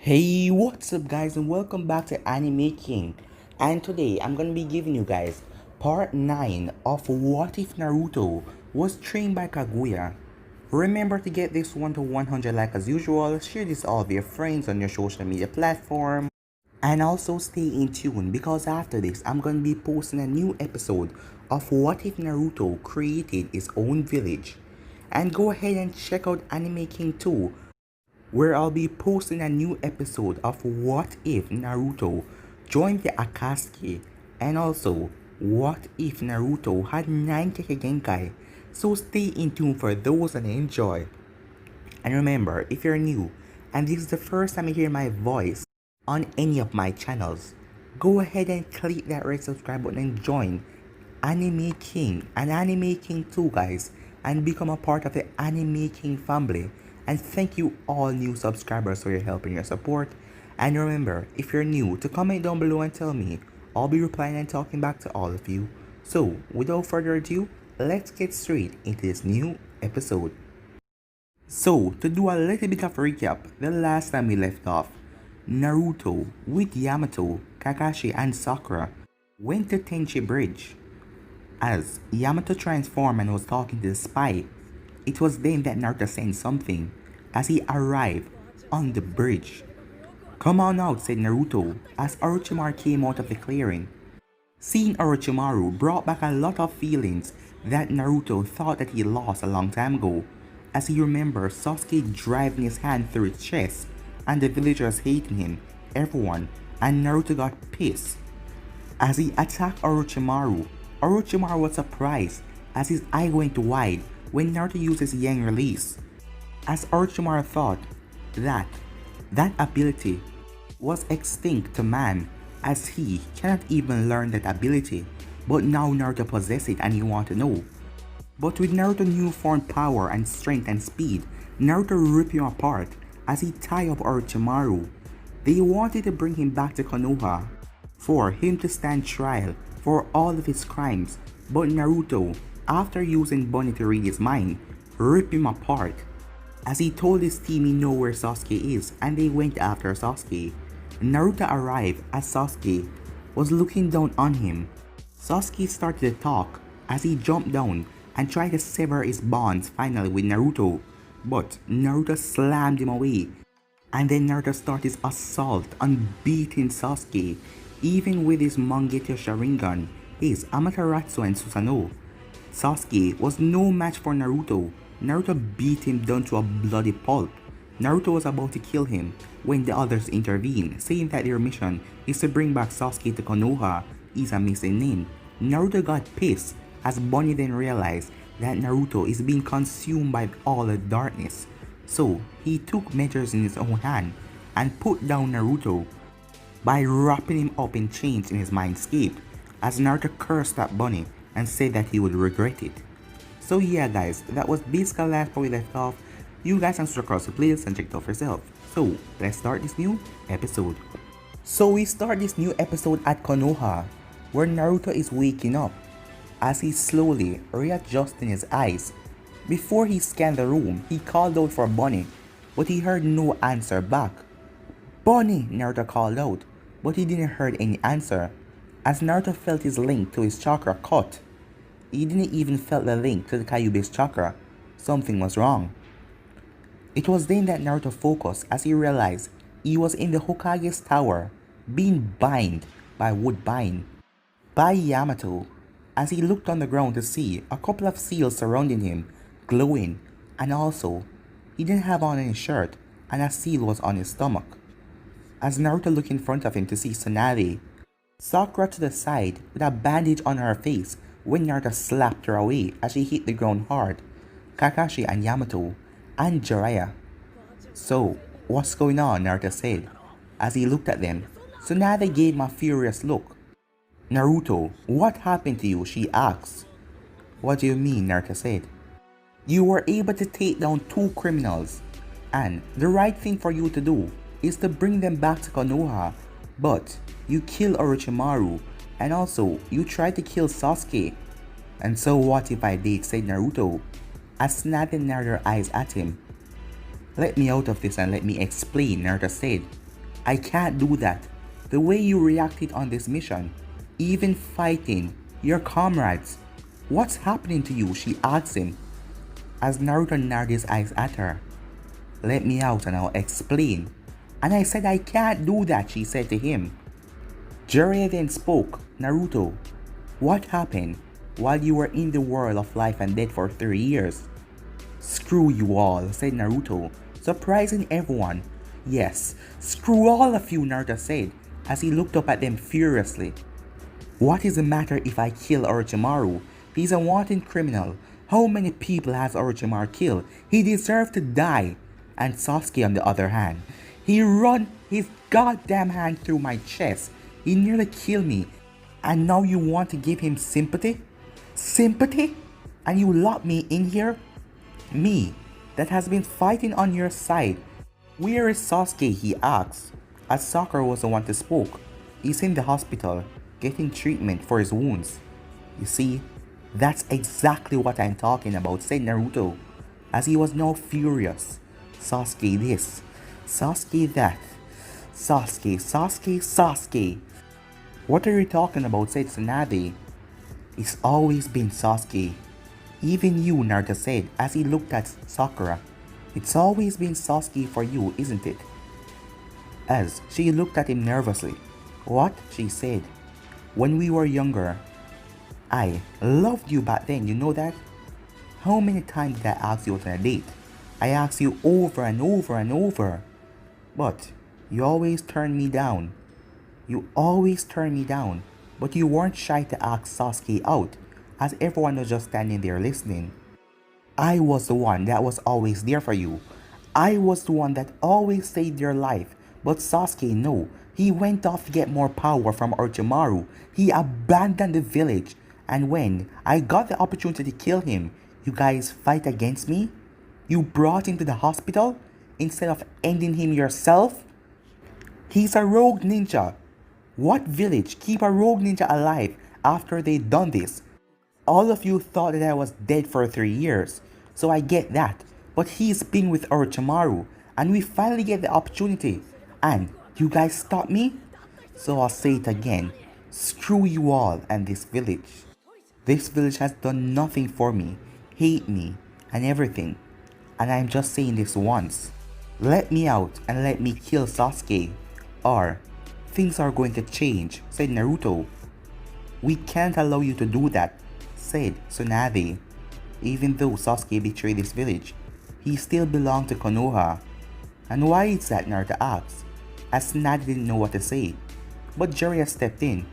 Hey, what's up guys, and welcome back to Anime King. And today I'm gonna be giving you guys part 9 of What If Naruto was trained by Kaguya. Remember to get this one to 100 like as usual, share this all with your friends on your social media platform, and also stay in tune because after this I'm gonna be posting a new episode of What If Naruto created his own village. And go ahead and check out Anime King 2, where I'll be posting a new episode of What If Naruto joined the Akatsuki, and also What If Naruto had 9 Genkai. So stay in tune for those and enjoy. And remember, if you're new and this is the first time you hear my voice on any of my channels, go ahead and click that red subscribe button and join Anime King and Anime King 2 guys, and become a part of the Anime King family. And thank you all new subscribers for your help and your support. And remember, if you're new, to comment down below and tell me. I'll be replying and talking back to all of you. So without further ado, let's get straight into this new episode. So to do a little bit of recap, the last time we left off, Naruto with Yamato, Kakashi and Sakura went to Tenchi Bridge. As Yamato transformed and was talking to the spy, it was then that Naruto sensed something as he arrived on the bridge. "Come on out," said Naruto as Orochimaru came out of the clearing. Seeing Orochimaru brought back a lot of feelings that Naruto thought that he lost a long time ago, as he remembered Sasuke driving his hand through his chest and the villagers hating him, everyone, and Naruto got pissed. As he attacked Orochimaru, Orochimaru was surprised as his eye went wide when Naruto used his Yang release, as Orochimaru thought that ability was extinct to man, as he cannot even learn that ability, but now Naruto possessed it and he wanted to know. But with Naruto's newfound power and strength and speed, Naruto ripped him apart as he tied up Orochimaru. They wanted to bring him back to Konoha for him to stand trial for all of his crimes, but Naruto, after using Bunny to read his mind, ripped him apart, as he told his team he know where Sasuke is, and they went after Sasuke. Naruto arrived as Sasuke was looking down on him. Sasuke started to talk as he jumped down and tried to sever his bonds finally with Naruto, but Naruto slammed him away, and then Naruto started his assault on beating Sasuke, even with his Mangekyou Sharingan, his Amaterasu and Susanoo. Sasuke was no match for Naruto. Naruto beat him down to a bloody pulp. Naruto was about to kill him when the others intervened, saying that their mission is to bring back Sasuke to Konoha, is a missing name. Naruto got pissed as Bonnie then realized that Naruto is being consumed by all the darkness. So he took measures in his own hand and put down Naruto by wrapping him up in chains in his mindscape, as Naruto cursed at Bonnie and said that he would regret it. So yeah guys, that was basically the last part we left off. You guys can switch across the playlist and check it out for yourself. So let's start this new episode. So we start this new episode at Konoha, where Naruto is waking up as he's slowly readjusting his eyes. Before he scanned the room, he called out for Bonnie, but he heard no answer back. "Bonnie!" Naruto called out, but he didn't hear any answer, as Naruto felt his link to his chakra cut. He didn't even felt the link to the Kyuubi's chakra. Something was wrong. It was then that Naruto focused as he realized he was in the Hokage's tower, being bound by Woodbine by Yamato, as he looked on the ground to see a couple of seals surrounding him, glowing, and also he didn't have on any shirt and a seal was on his stomach. As Naruto looked in front of him to see Tsunade, Sakura to the side with a bandage on her face when Naruto slapped her away as she hit the ground hard, Kakashi and Yamato, and Jiraiya. "So, what's going on?" Naruto said. As he looked at them, Tsunade gave him a furious look. "Naruto, what happened to you?" she asked. "What do you mean?" Naruto said. "You were able to take down 2 criminals, and the right thing for you to do is to bring them back to Konoha, but you killed Orochimaru, and also you tried to kill Sasuke." "And so what if I did?" said Naruto, as Tsunade narrowed her eyes at him. "Let me out of this and let me explain," Naruto said. I can't do that. The way you reacted on this mission, even fighting your comrades. What's happening to you? She asks him as Naruto narrowed his eyes at her. Let me out and I'll explain. And I said I can't do that, she said to him. Jiraiya then spoke. Naruto, what happened while you were in the world of life and death for 3 years? Screw you all, said Naruto, surprising everyone. Yes, screw all of you, Naruto said, as he looked up at them furiously. What is the matter if I kill Orochimaru? He's a wanted criminal. How many people has Orochimaru killed? He deserves to die. And Sasuke on the other hand, he run his goddamn hand through my chest. He nearly killed me. And now you want to give him sympathy? Sympathy? And you lock me in here? Me, that has been fighting on your side. Where is Sasuke? He asks. As Sakura was the one to spoke. He's in the hospital, getting treatment for his wounds. You see, that's exactly what I'm talking about, said Naruto, as he was now furious. Sasuke this, Sasuke that, Sasuke. What are you talking about, said Tsunade. It's always been Sasuke. Even you, Naruto said as he looked at Sakura. It's always been Sasuke for you, isn't it? As she looked at him nervously. What? She said. When we were younger, I loved you back then, you know that? How many times did I ask you out on a date? I asked you over and over and over. But you always turned me down. You always turned me down. But you weren't shy to ask Sasuke out, as everyone was just standing there listening. I was the one that was always there for you. I was the one that always saved your life. But Sasuke, no. He went off to get more power from Orochimaru. He abandoned the village. And when I got the opportunity to kill him, you guys fight against me? You brought him to the hospital instead of ending him yourself? He's a rogue ninja. What village keep a rogue ninja alive after they done this? All of you thought that I was dead for 3 years, so I get that. But he's been with Orochimaru, and we finally get the opportunity. And you guys stop me? So I'll say it again. Screw you all and this village. This village has done nothing for me, hate me, and everything. And I'm just saying this once. Let me out and let me kill Sasuke, or things are going to change, said Naruto. We can't allow you to do that, said Tsunade. Even though Sasuke betrayed this village, he still belonged to Konoha. And why is that, Naruto asked, as Tsunade didn't know what to say. But Jiraiya stepped in.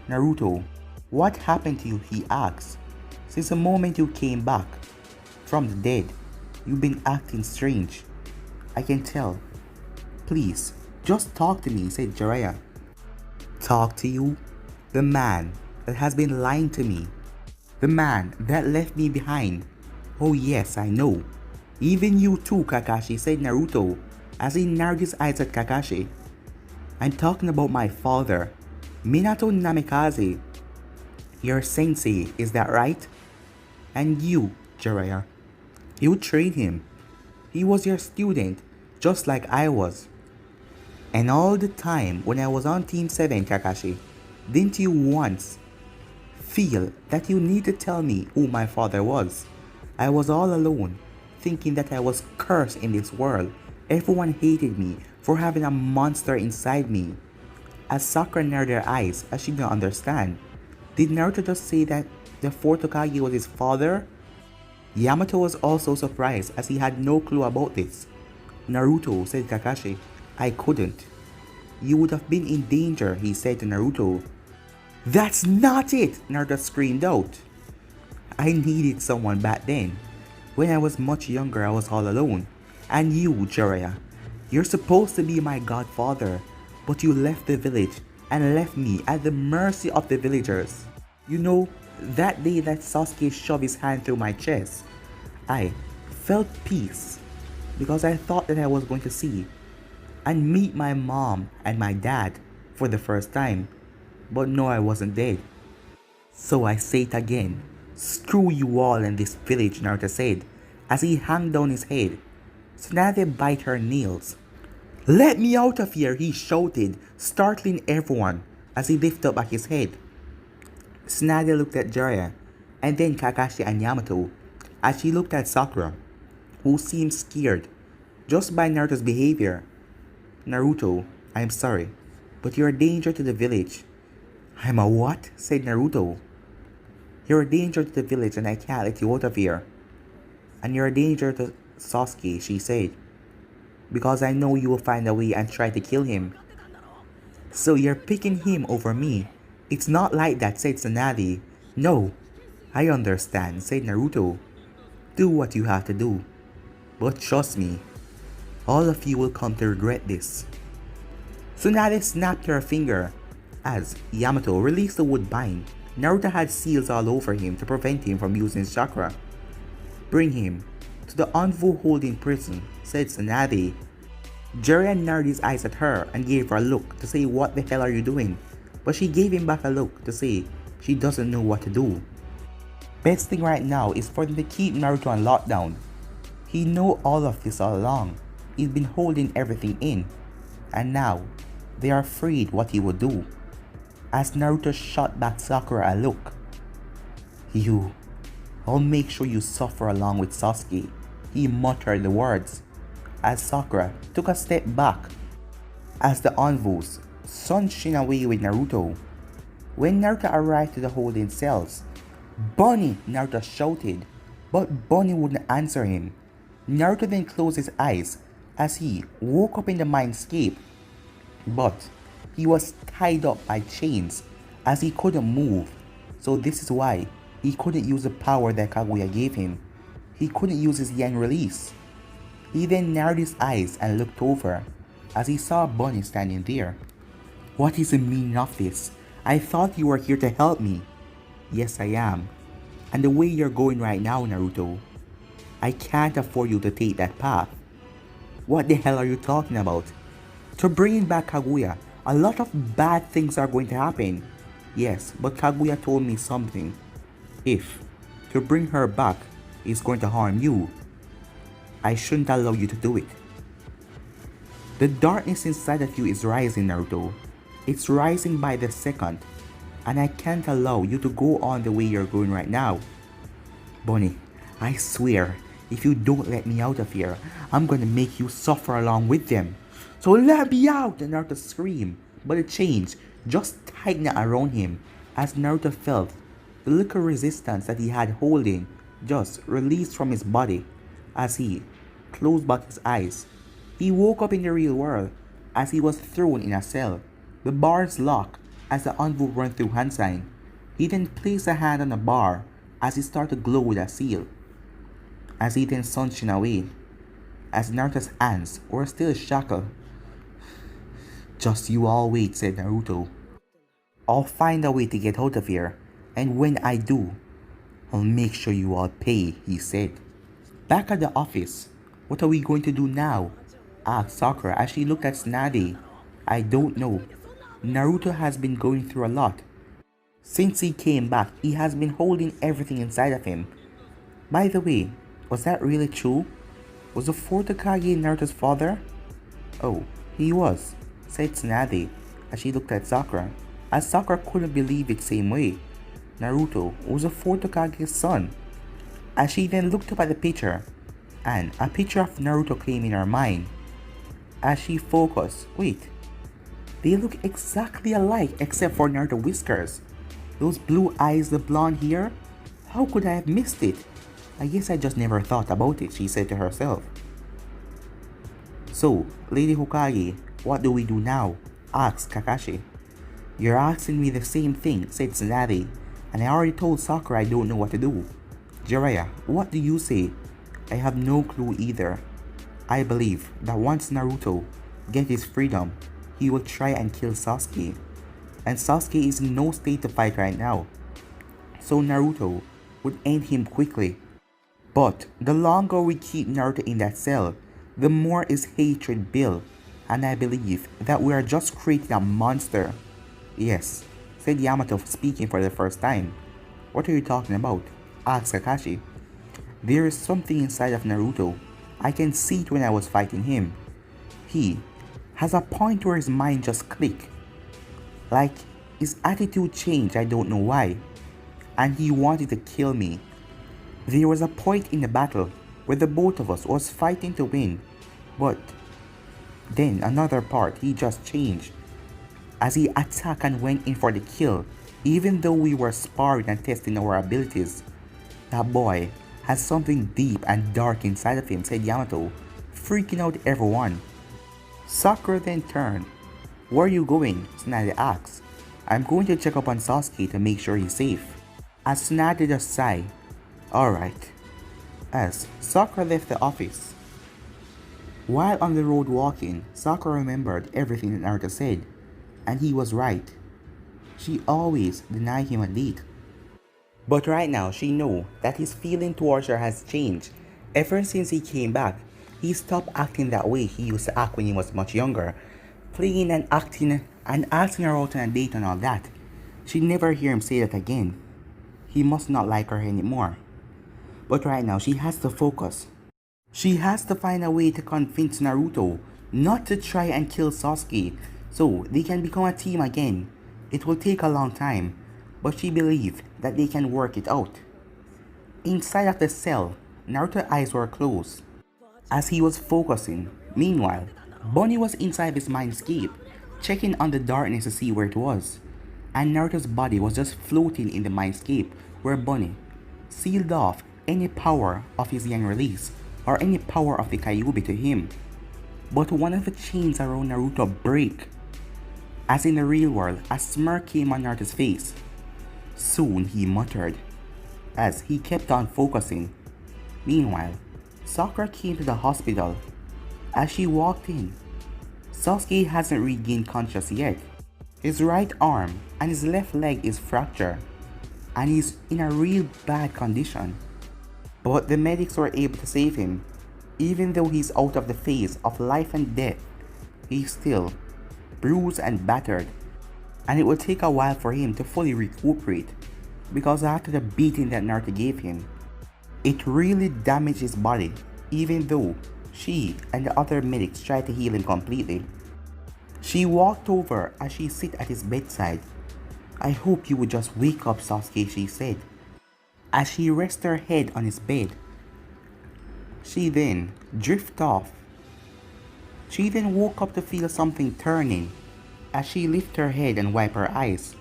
Naruto, what happened to you? He asked. Since the moment you came back from the dead, you've been acting strange. I can tell. Please, just talk to me, said Jiraiya. Talk to you? The man that has been lying to me. The man that left me behind. Oh yes, I know. Even you too, Kakashi, said Naruto, as he narrowed his eyes at Kakashi. I'm talking about my father, Minato Namikaze. Your sensei, is that right? And you, Jiraiya. You trained him. He was your student, just like I was. And all the time when I was on Team 7, Kakashi, didn't you once feel that you need to tell me who my father was? I was all alone, thinking that I was cursed in this world. Everyone hated me for having a monster inside me. As Sakura narrowed her eyes as she didn't understand, did Naruto just say that the fourth Hokage was his father? Yamato was also surprised as he had no clue about this. Naruto, said Kakashi, I couldn't. You would have been in danger, he said to Naruto. That's not it, Naruto screamed out. I needed someone back then. When I was much younger, I was all alone. And you, Jiraiya, you're supposed to be my godfather, but you left the village and left me at the mercy of the villagers. You know, that day that Sasuke shoved his hand through my chest, I felt peace because I thought that I was going to see and meet my mom and my dad for the first time. But no, I wasn't dead. So I say it again. Screw you all in this village, Naruto said, as he hung down his head. Tsunade bit her nails. "Let me out of here," he shouted, startling everyone as he lifted back his head. Tsunade looked at Jiraiya, and then Kakashi and Yamato, as she looked at Sakura, who seemed scared just by Naruto's behavior. "Naruto, I'm sorry, but you're a danger to the village." "I'm a what?" said Naruto. "You're a danger to the village and I can't let you out of here." "And you're a danger to Sasuke," she said, "because I know you will find a way and try to kill him." "So you're picking him over me?" "It's not like that," said Tsunade. "No, I understand," said Naruto. "Do what you have to do. But trust me, all of you will come to regret this." Tsunade snapped her finger as Yamato released the woodbine. Naruto had seals all over him to prevent him from using his chakra. "Bring him to the Anvu holding prison," said Tsunade. Jiraiya narrowed his eyes at her and gave her a look to say, "What the hell are you doing?" But she gave him back a look to say she doesn't know what to do. Best thing right now is for them to keep Naruto on lockdown. He knew all of this all along. He's been holding everything in. And now, they are afraid what he will do. As Naruto shot back Sakura a look. I'll make sure you suffer along with Sasuke," he muttered the words, as Sakura took a step back as the Anvus sunshine away with Naruto. When Naruto arrived to the holding cells, "Bunny!" Naruto shouted, but Bunny wouldn't answer him. Naruto then closed his eyes as he woke up in the mindscape, but he was tied up by chains as he couldn't move, so this is why he couldn't use the power that Kaguya gave him. He couldn't use his yang release. He then narrowed his eyes and looked over as he saw Bunny standing there. "What is the meaning of this? I thought you were here to help me." "Yes, I am. And the way you're going right now, Naruto, I can't afford you to take that path." "What the hell are you talking about?" "To bring back Kaguya, a lot of bad things are going to happen." "Yes, but Kaguya told me something. If to bring her back is going to harm you, I shouldn't allow you to do it." "The darkness inside of you is rising, Naruto. It's rising by the second, and I can't allow you to go on the way you're going right now." "Bunny, I swear, if you don't let me out of here, I'm gonna make you suffer along with them. So let me out!" Naruto screamed, but the chains just tightened around him as Naruto felt the little resistance that he had holding just released from his body as he closed back his eyes. He woke up in the real world as he was thrown in a cell. The bars locked as the Anvu ran through hand sign. He then placed a hand on the bar as he started to glow with a seal. As he then sunshine away, as Naruto's hands were still shackled. "Just you all wait," said Naruto. "I'll find a way to get out of here, and when I do, I'll make sure you all pay," he said. Back at the office, "What are we going to do now?" asked Sakura as she looked at Tsunade. "I don't know. Naruto has been going through a lot. Since he came back, he has been holding everything inside of him. By the way, was that really true? Was the fourth Hokage Naruto's father?" "Oh, he was," said Tsunade as she looked at Sakura, as Sakura couldn't believe it same way. Naruto was the fourth Hokage's son. As she then looked up at the picture, and a picture of Naruto came in her mind. As she focused, wait, they look exactly alike except for Naruto whiskers. Those blue eyes, the blonde hair, how could I have missed it? I guess I just never thought about it," she said to herself. "So, Lady Hokage, what do we do now?" asked Kakashi. "You're asking me the same thing," said Tsunade, "and I already told Sakura I don't know what to do." "Jiraiya, what do you say?" "I have no clue either. I believe that once Naruto gets his freedom, he will try and kill Sasuke. And Sasuke is in no state to fight right now. So Naruto would end him quickly. But the longer we keep Naruto in that cell, the more his hatred builds. And I believe that we are just creating a monster." "Yes," said Yamato, speaking for the first time. "What are you talking about?" asked Kakashi. "There is something inside of Naruto. I can see it when I was fighting him. He has a point where his mind just clicked. Like, his attitude changed, I don't know why. And he wanted to kill me. There was a point in the battle where the both of us was fighting to win. But then another part, he just changed. As he attacked and went in for the kill, even though we were sparring and testing our abilities. That boy has something deep and dark inside of him, said Yamato, freaking out everyone. Sakura then turned. Where are you going? Tsunade asked. I'm going to check up on Sasuke to make sure he's safe. As Tsunade just sighed. Alright. As Sakura left the office. While on the road walking, Sakura remembered everything that Naruto said. And he was right. She always denied him a date. But right now, she knows that his feeling towards her has changed. Ever since he came back, he stopped acting that way he used to act when he was much younger. Playing and acting and asking her out on a date and all that. She never hear him say that again. He must not like her anymore. But right now, she has to focus. She has to find a way to convince Naruto not to try and kill Sasuke so they can become a team again. It will take a long time, but she believes that they can work it out. Inside of the cell, Naruto's eyes were closed as he was focusing. Meanwhile, Bunny was inside his mindscape, checking on the darkness to see where it was. And Naruto's body was just floating in the mindscape where Bunny sealed off any power of his yang release or any power of the Kyuubi to him. But one of the chains around Naruto break. As in the real world, a smirk came on Naruto's face. Soon he muttered, as he kept on focusing. Meanwhile, Sakura came to the hospital. As she walked in, Sasuke hasn't regained consciousness yet. His right arm and his left leg is fractured, and he's in a real bad condition. But the medics were able to save him. Even though he's out of the phase of life and death, he's still bruised and battered, and it will take a while for him to fully recuperate, because after the beating that Naruto gave him, it really damaged his body, even though she and the other medics tried to heal him completely. She walked over as she sit at his bedside. I hope you would just wake up, Sasuke, she said, as she rested her head on his bed. She then drifted off. She then woke up to feel something turning as she lifted her head and wiped her eyes,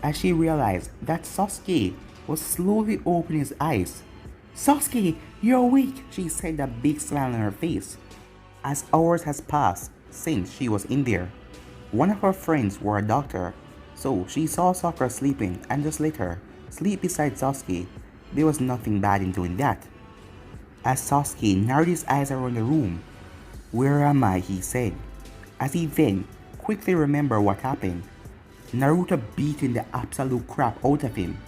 as she realized that Sasuke was slowly opening his eyes. Sasuke, you're awake, she said, a big smile on her face. As hours has passed since she was in there, one of her friends were a doctor, so she saw Sakura sleeping and just let her sleep beside Sasuke. There was nothing bad in doing that. As Sasuke narrowed his eyes around the room, where am I, he said, as he then quickly remembered what happened. Naruto beating the absolute crap out of him.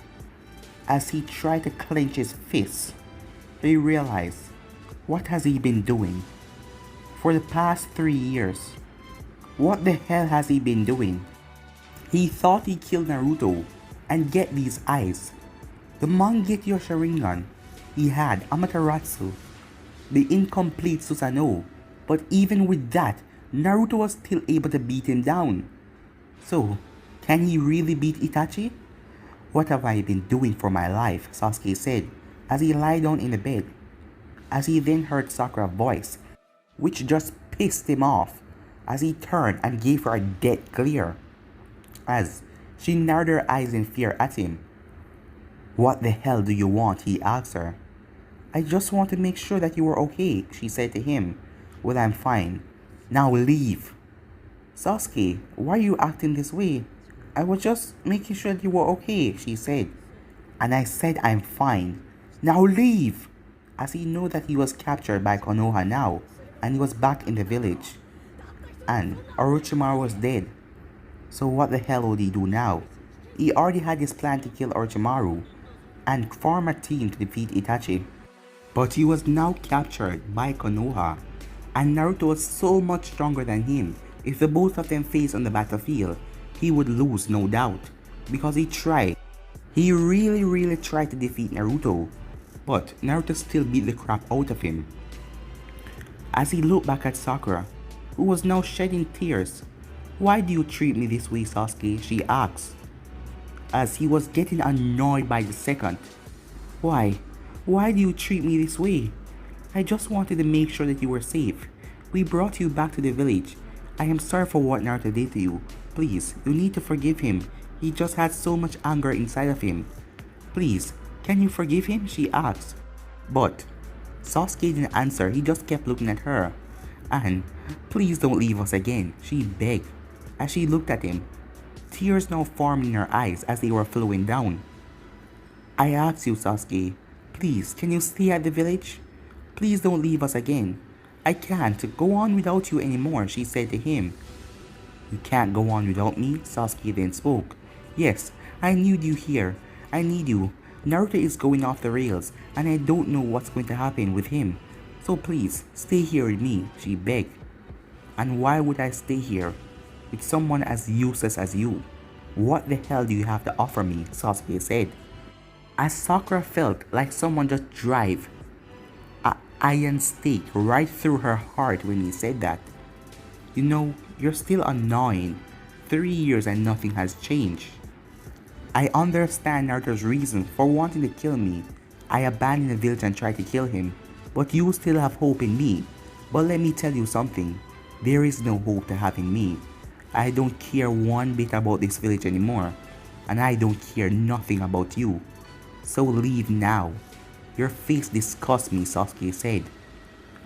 As he tried to clench his fists, he realized, what has he been doing? For the past 3 years, what the hell has he been doing? He thought he killed Naruto and get these eyes. The Mangekyou Sharingan, he had Amaterasu, the incomplete Susanoo, but even with that, Naruto was still able to beat him down. So, can he really beat Itachi? What have I been doing for my life? Sasuke said as he lay down in the bed. As he then heard Sakura's voice, which just pissed him off, as he turned and gave her a dead glare. As she narrowed her eyes in fear at him. What the hell do you want? He asked her. I just want to make sure that you are okay, she said to him. Well, I'm fine. Now leave. Sasuke, why are you acting this way? I was just making sure that you were okay, she said. And I said I'm fine. Now leave! As he knew that he was captured by Konoha now, and he was back in the village. And Orochimaru was dead. So what the hell would he do now? He already had his plan to kill Orochimaru and form a team to defeat Itachi. But he was now captured by Konoha, and Naruto was so much stronger than him. If the both of them faced on the battlefield, he would lose, no doubt, because he tried. He really tried to defeat Naruto, but Naruto still beat the crap out of him. As he looked back at Sakura, who was now shedding tears. "Why do you treat me this way, Sasuke?" she asked, as he was getting annoyed by the second. "Why? Why do you treat me this way? I just wanted to make sure that you were safe. We brought you back to the village. I am sorry for what Naruto did to you. Please, you need to forgive him. He just had so much anger inside of him. Please, can you forgive him?" she asked. But Sasuke didn't answer, he just kept looking at her. "And please don't leave us again," she begged, as she looked at him, tears now forming in her eyes as they were flowing down. "I ask you, Sasuke, please, can you stay at the village? Please don't leave us again. I can't go on without you anymore," she said to him. "You can't go on without me?" Sasuke then spoke. "Yes, I need you here. I need you. Naruto is going off the rails, and I don't know what's going to happen with him. So please, stay here with me," she begged. "And why would I stay here with someone as useless as you? What the hell do you have to offer me?" Sasuke said, as Sakura felt like someone just drive an iron stake right through her heart when he said that. "You know, you're still annoying. 3 years and nothing has changed. I understand Naruto's reason for wanting to kill me. I abandoned the village and tried to kill him, but you still have hope in me. But let me tell you something, there is no hope to having me. I don't care one bit about this village anymore, and I don't care nothing about you. So leave now. Your face disgusts me," Sasuke said,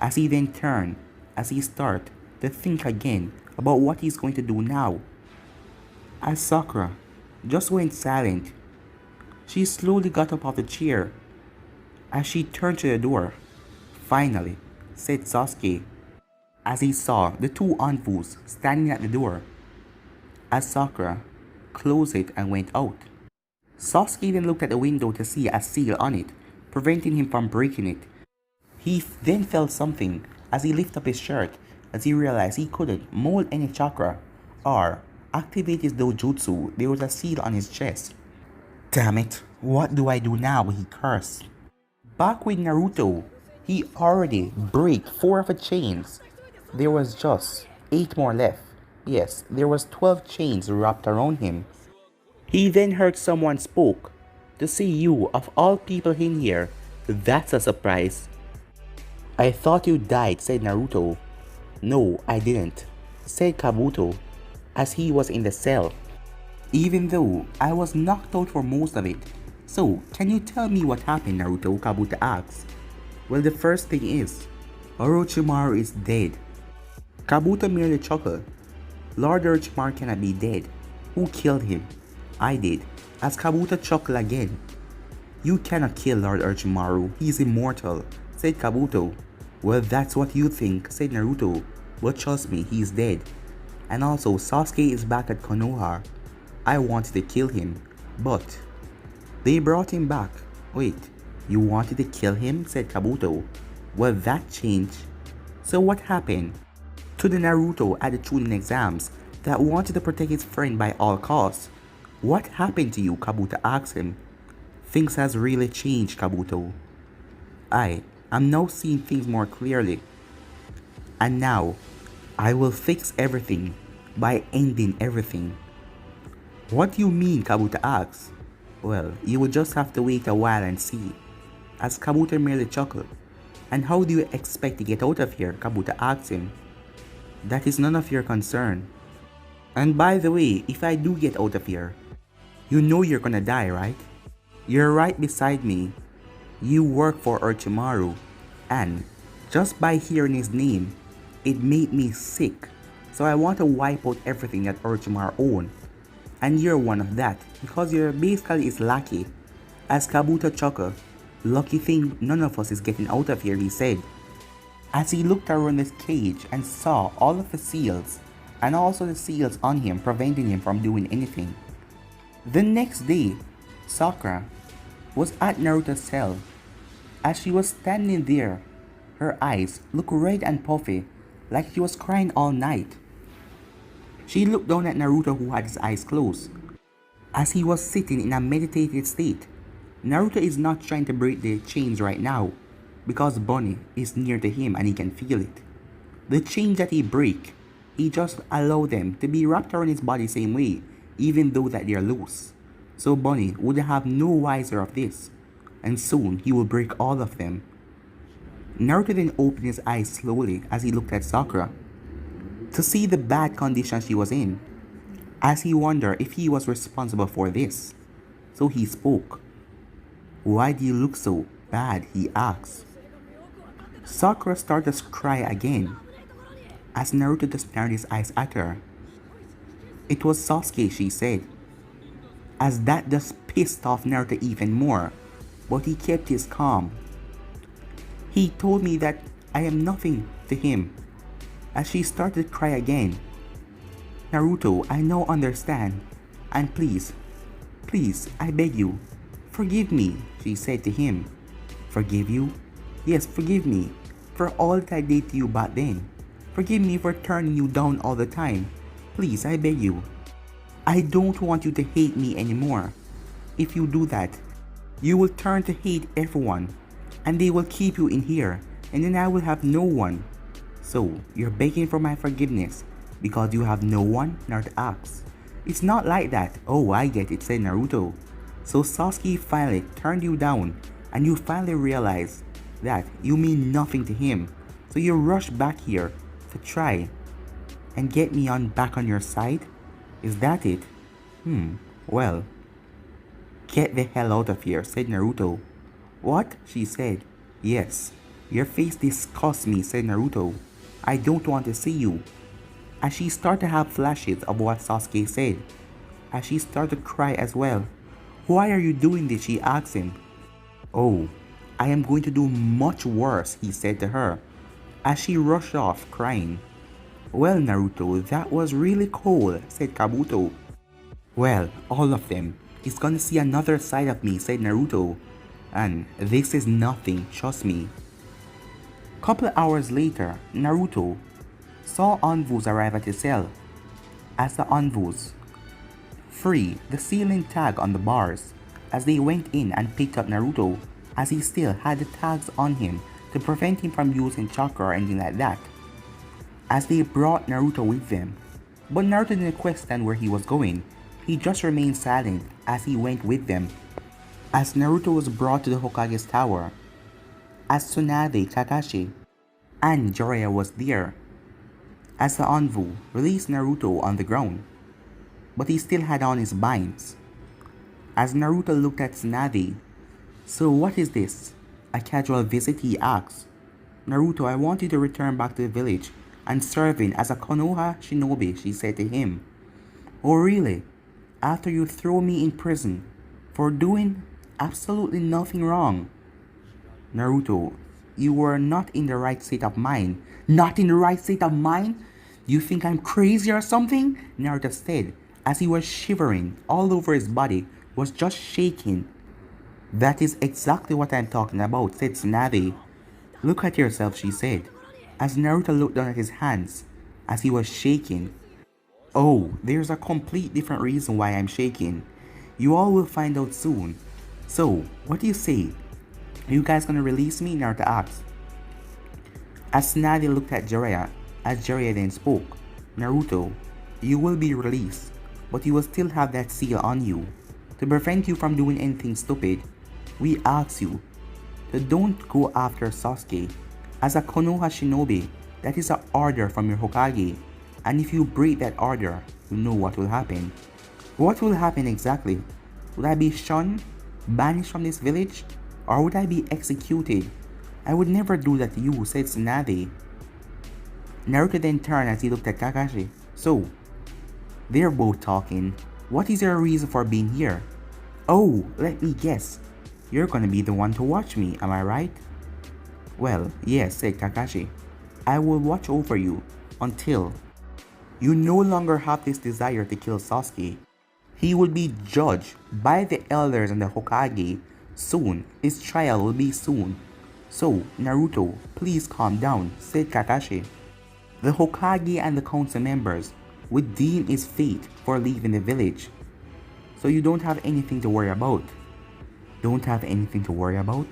as he then turned, as he started to think again about what he's going to do now. As Sakura just went silent, she slowly got up off the chair as she turned to the door. "Finally," said Sasuke, as he saw the two Anfus standing at the door, as Sakura closed it and went out. Sasuke then looked at the window to see a seal on it, preventing him from breaking it. He then felt something as he lifted up his shirt, as he realized he couldn't mold any chakra or activate his dojutsu. There was a seal on his chest. "Damn it, what do I do now?" he cursed. Back with Naruto, he already break 4 of the chains. There was just 8 more left. Yes, there was 12 chains wrapped around him. He then heard someone spoke. "To see you of all people in here, that's a surprise." "I thought you died," said Naruto. "No, I didn't," said Kabuto, as he was in the cell. "Even though I was knocked out for most of it. So, can you tell me what happened, Naruto?" Kabuto asked. "Well, the first thing is, Orochimaru is dead." Kabuto merely chuckled. "Lord Orochimaru cannot be dead. Who killed him?" "I did," as Kabuto chuckled again. "You cannot kill Lord Orochimaru. He is immortal," said Kabuto. "Well, that's what you think," said Naruto. "But trust me, he is dead. And also, Sasuke is back at Konoha. I wanted to kill him, but they brought him back." "Wait, you wanted to kill him?" said Kabuto. "Well, that changed. So what happened to the Naruto at the Chunin exams that wanted to protect his friend by all costs? What happened to you?" Kabuto asked him. "Things has really changed, Kabuto. I am now seeing things more clearly. And now, I will fix everything by ending everything." "What do you mean?" Kabuto asked. "Well, you will just have to wait a while and see," as Kabuto merely chuckled. "And how do you expect to get out of here?" Kabuto asked him. "That is none of your concern. And by the way, if I do get out of here, you know you're gonna die, right? You're right beside me. You work for Orochimaru, and just by hearing his name, it made me sick. So I want to wipe out everything that Orochimaru owned. And you're one of that, because you're basically his lackey." As Kabuto chuckled, "Lucky thing none of us is getting out of here," he said, as he looked around his cage and saw all of the seals, and also the seals on him preventing him from doing anything. The next day, Sakura was at Naruto's cell. As she was standing there, her eyes looked red and puffy, like she was crying all night. She looked down at Naruto, who had his eyes closed, as he was sitting in a meditative state. Naruto is not trying to break the chains right now, because Bonnie is near to him and he can feel it. The chains that he break, he just allow them to be wrapped around his body same way, even though that they're loose. So Bunny would have no wiser of this, and soon he will break all of them. Naruto then opened his eyes slowly as he looked at Sakura to see the bad condition she was in, as he wondered if he was responsible for this. So he spoke. "Why do you look so bad?" he asked. Sakura started to cry again as Naruto just turned his eyes at her. It was Sasuke, she said, as that just pissed off Naruto even more, but he kept his calm. "He told me that I am nothing to him," as she started to cry again. "Naruto, I now understand, and please, I beg you, forgive me," she said to him. "Forgive you? Yes, forgive me for all that I did to you back then. Forgive me for turning you down all the time. Please, I beg you. I don't want you to hate me anymore. If you do that, you will turn to hate everyone, and they will keep you in here, and then I will have no one." "So, you're begging for my forgiveness because you have no one?" Naruto asks. "It's not like that." "Oh, I get it," said Naruto. "So Sasuke finally turned you down, and you finally realized that you mean nothing to him. So you rush back here to try and get me back on your side? Is that it? Well, get the hell out of here," said Naruto. "What?" she said. "Yes, your face disgusts me," said Naruto. "I don't want to see you." As she started to have flashes of what Sasuke said, as she started to cry as well. "Why are you doing this?" she asked him. "Oh, I am going to do much worse," he said to her, as she rushed off crying. "Well, Naruto, that was really cold," said Kabuto. "Well, all of them is gonna see another side of me," said Naruto. "And this is nothing, trust me." Couple hours later, Naruto saw envoys arrive at his cell. As the envoys free the ceiling tag on the bars, as they went in and picked up Naruto, as he still had the tags on him to prevent him from using chakra or anything like that. As they brought Naruto with them, but Naruto didn't question where he was going. He just remained silent as he went with them. As Naruto was brought to the Hokage's tower, as Tsunade, Kakashi, and Jiraiya was there, as the envoy released Naruto on the ground, but he still had on his binds. As Naruto looked at Tsunade, "So what is this? A casual visit?" he asked. "Naruto, I want you to return back to the village and serving as a Konoha shinobi," she said to him. "Oh really? After you throw me in prison for doing absolutely nothing wrong?" "Naruto, you were not in the right state of mind." "Not in the right state of mind? You think I'm crazy or something?" Naruto said, as he was shivering all over his body, was just shaking. "That is exactly what I'm talking about," said Tsunade. "Look at yourself," she said, as Naruto looked down at his hands, as he was shaking. "Oh, there's a complete different reason why I'm shaking. You all will find out soon. So, what do you say? Are you guys gonna release me?" Naruto asked. As Tsunade looked at Jiraiya, as Jiraiya then spoke. "Naruto, you will be released, but you will still have that seal on you. To prevent you from doing anything stupid, we ask you to don't go after Sasuke. As a Konoha shinobi, that is an order from your Hokage, and if you break that order, you know what will happen." "What will happen exactly? Would I be shunned, banished from this village, or would I be executed?" "I would never do that to you," said Tsunade. Naruto then turned as he looked at Kakashi. "So, they're both talking. What is your reason for being here?" "Oh, let me guess. You're gonna be the one to watch me, am I right?" "Well, yes," said Kakashi. "I will watch over you until you no longer have this desire to kill Sasuke. He will be judged by the elders and the Hokage soon. His trial will be soon. So, Naruto, please calm down," said Kakashi. "The Hokage and the council members would deem his fate for leaving the village. So you don't have anything to worry about." "Don't have anything to worry about?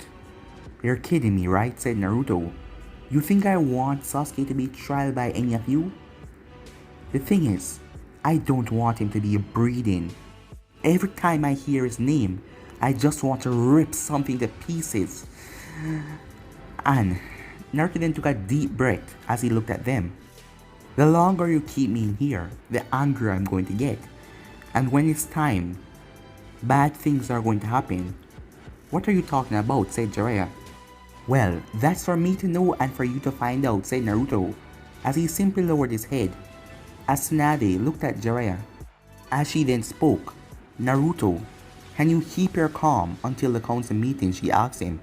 You're kidding me, right?" said Naruto. You think I want Sasuke to be tried by any of you? The thing is, I don't want him to be breathing. Every time I hear his name, I just want to rip something to pieces. And Naruto then took a deep breath as he looked at them. The longer you keep me in here, the angrier I'm going to get. And when it's time, bad things are going to happen. What are you talking about? Said Jiraiya. Well, that's for me to know and for you to find out, said Naruto, as he simply lowered his head. As Tsunade looked at Jiraiya. As she then spoke, Naruto, can you keep your calm until the council meeting? She asked him.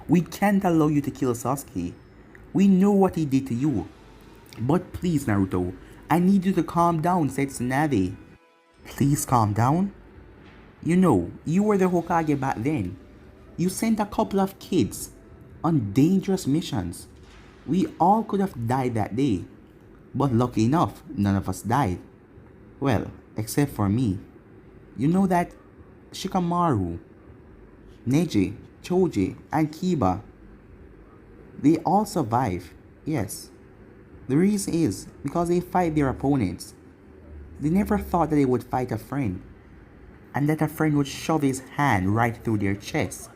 We can't allow you to kill Sasuke. We know what he did to you. But please, Naruto, I need you to calm down, said Tsunade. Please calm down? You know, you were the Hokage back then. You sent a couple of kids on dangerous missions. We all could have died that day. But lucky enough, none of us died. Well, except for me. You know that Shikamaru, Neji, Choji, and Kiba, they all survive, yes. The reason is because they fight their opponents. They never thought that they would fight a friend, and that a friend would shove his hand right through their chest.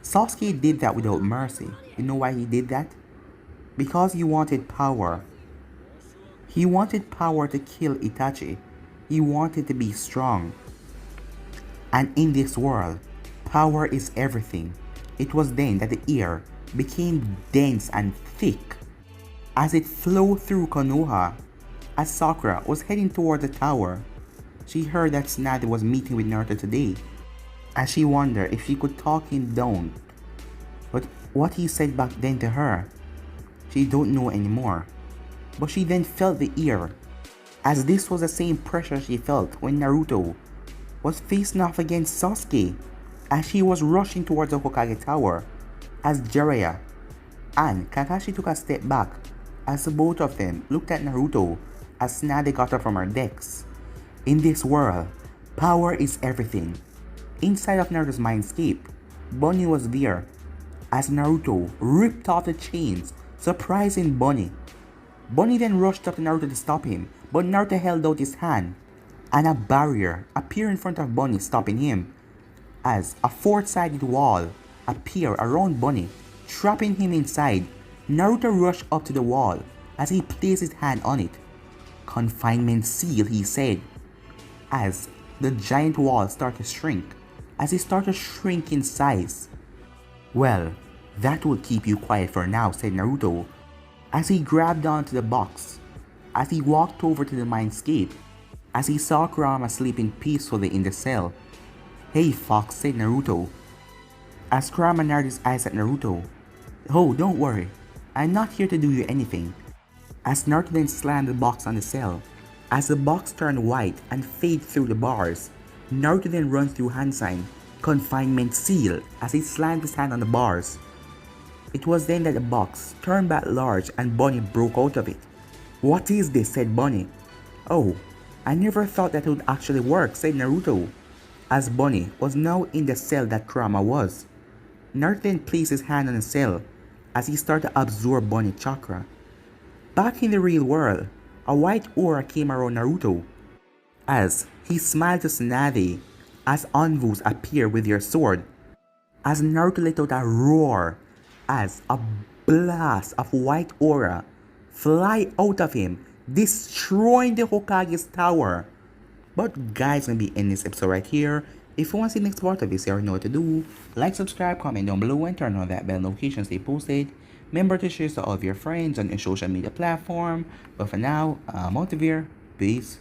Sasuke did that without mercy. You know why he did that? Because he wanted power. He wanted power to kill Itachi. He wanted to be strong. And in this world, power is everything. It was then that the air became dense and thick as it flowed through Konoha. As Sakura was heading toward the tower, she heard that Tsunade was meeting with Naruto today. As she wondered if she could talk him down. But what he said back then to her, she don't know anymore. But she then felt the air, as this was the same pressure she felt when Naruto was facing off against Sasuke as she was rushing towards the Hokage tower. As Jiraiya and Kakashi took a step back as the both of them looked at Naruto as Tsunade got up from her decks. In this world, power is everything. Inside of Naruto's mindscape, Bunny was there as Naruto ripped off the chains, surprising Bunny. Bunny then rushed up to Naruto to stop him, but Naruto held out his hand and a barrier appeared in front of Bunny, stopping him. As a four-sided wall appeared around Bunny, trapping him inside, Naruto rushed up to the wall as he placed his hand on it. Confinement seal, he said, as the giant wall started to shrink, as it started to shrink in size. Well, that will keep you quiet for now, said Naruto, as he grabbed onto the box. As he walked over to the mindscape, as he saw Kurama sleeping peacefully in the cell. Hey Fox, said Naruto, as Kurama narrowed his eyes at Naruto. Oh, don't worry, I'm not here to do you anything. As Naruto then slammed the box on the cell. As the box turned white and faded through the bars, Naruto then runs through hand sign, confinement seal, as he slammed his hand on the bars. It was then that the box turned back large and Bunny broke out of it. What is this? Said Bunny. Oh, I never thought that it would actually work, said Naruto, as Bunny was now in the cell that Kurama was. Naruto then placed his hand on the cell as he started to absorb Bunny chakra. Back in the real world, a white aura came around Naruto as he smiled to Tsunade as Anvus appeared with their sword. As Naruto let out a roar as a blast of white aura fly out of him, destroying the Hokage's tower. But guys, I'm gonna be ending this episode right here. If you want to see the next part of this, you already know what to do. Like, subscribe, comment down below, and turn on that bell notification stay posted. Remember to share to all of your friends on your social media platform. But for now, I'm out of here. Peace.